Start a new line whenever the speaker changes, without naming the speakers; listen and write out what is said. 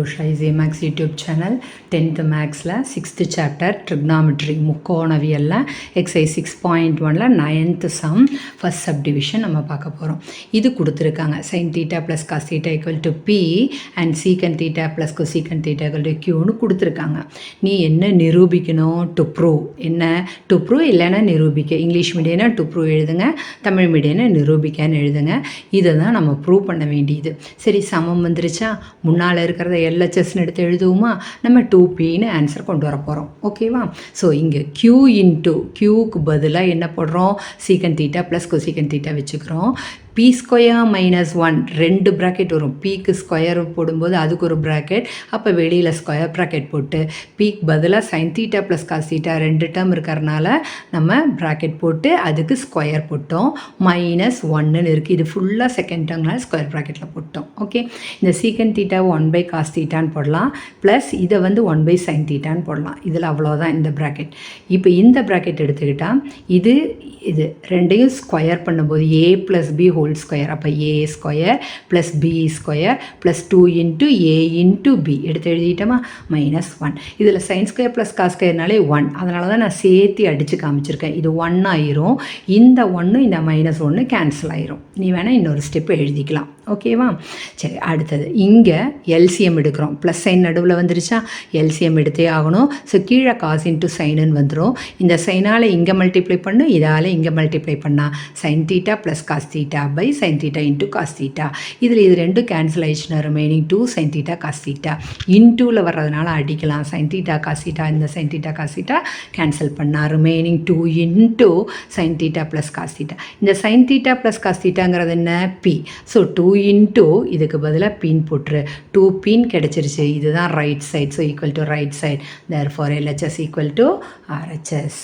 Usha Easy Max YouTube channel 10th Maxல 6th chapter trigonometry முக்கோணவியல்ல exercise 6.1ல 9th sum first subdivision நம்ம பார்க்க போகிறோம். இது கொடுத்துருக்காங்க sin theta plus cos theta equal to p and secant theta plus cosecant theta equal to qன்னு கொடுத்துருக்காங்க. நீ என்ன நிரூபிக்கணும் to prove என்ன to prove இல்லைன்னா நிரூபிக்க இங்கிலீஷ் மீடியம்னா to prove எழுதுங்க, தமிழ் மீடியம்னா நிரூபிக்கன்னு எழுதுங்க. இதை தான் நம்ம ப்ரூவ் பண்ண வேண்டியது. சரி சமம் வந்துருச்சா, முன்னால் இருக்கிறத எல்ஹெச்எஸ்ன்னு எடுத்து எழுதுவோமா, நம்ம 2pன்னு ஆன்சர் கொண்டு வர போகிறோம். ஓகேவா? ஸோ இங்கே q இன்ட்டு க்யூக்கு பதிலாக என்ன போடுறோம், சீக்கன் தீட்டா ப்ளஸ் கொசீக்கன் தீட்டா வச்சுக்கிறோம். பி ஸ்கொயர் மைனஸ் 1 2 ப்ராக்கெட் வரும். பிக்கு ஸ்கொயர் போடும்போது அதுக்கு ஒரு ப்ராக்கெட், அப்போ வெளியில் ஸ்கொயர் ப்ராக்கெட் போட்டு பிக்கு பதிலாக sine theta plus cos theta 2 term இருக்கிறனால நம்ம ப்ராக்கெட் போட்டு அதுக்கு ஸ்கொயர் போட்டோம். மைனஸ் 1ன்னு இருக்குது. இது ஃபுல்லாக செகண்ட் டேர்ம்னால ஸ்கொயர் ப்ராக்கெட்டில் போட்டோம். ஓகே, இந்த சீக்கன் தீட்டாவை 1/cos தீட்டான்னு போடலாம், ப்ளஸ் இதை வந்து 1/sin தீட்டான்னு போடலாம். இதில் அவ்வளோதான் இந்த ப்ராக்கெட். இப்போ இந்த ப்ராக்கெட் எடுத்துக்கிட்டால் இது ரெண்டையும் ஸ்கொயர் பண்ணும்போது a + b ஹோல் ஸ்கொயர், அப்போ a square plus b square plus 2 into a into b எடுத்து எழுதிட்டோமா, மைனஸ் 1. இதில் சைன் ஸ்கொயர் ப்ளஸ் காஸ் ஸ்கொயர்னாலே 1, அதனால தான் நான் சேர்த்து அடித்து காமிச்சிருக்கேன். இது 1 ஆயிரும், இந்த 1 இந்த -1 கேன்சல் ஆயிரும். நீ வேணால் இன்னொரு ஸ்டெப் எழுதிக்கலாம். ஓகேவா? சரி, அடுத்தது இங்கே எல்சிஎம் எடுக்கிறோம். ப்ளஸ் சைன் நடுவில் வந்துருச்சா, எல்சிஎம் எடுத்தே ஆகணும். ஸோ கீழே காஸ் இன்ட்டு சைனுன்னு வந்துடும். இந்த சைனால் இங்கே மல்டிப்ளை பண்ணும், இதால் இங்கே மல்டிப்ளை பண்ணால் sine theta plus cos theta by sine theta into cos theta. இதில் இது ரெண்டும் கேன்சல் ஆயிடுச்சுன்னா remaining 2 sine theta cos theta. இன்டூவில் வர்றதுனால அடிக்கலாம். சைன் தீட்டா காஸ் தீட்டா, இந்த sine theta cos theta cancel பண்ணால் remaining 2 into sine theta plus cos theta. இந்த சைன் தீட்டா ப்ளஸ் காஸ் தீட்டாங்கிறது என்ன, பி. ஸோ 2 இன்ட்டு இதுக்கு பதிலாக பின் போட்டுரு, 2 பின் கிடச்சிருச்சு. இதுதான் right side. So equal to right side. Therefore LHS equal to RHS.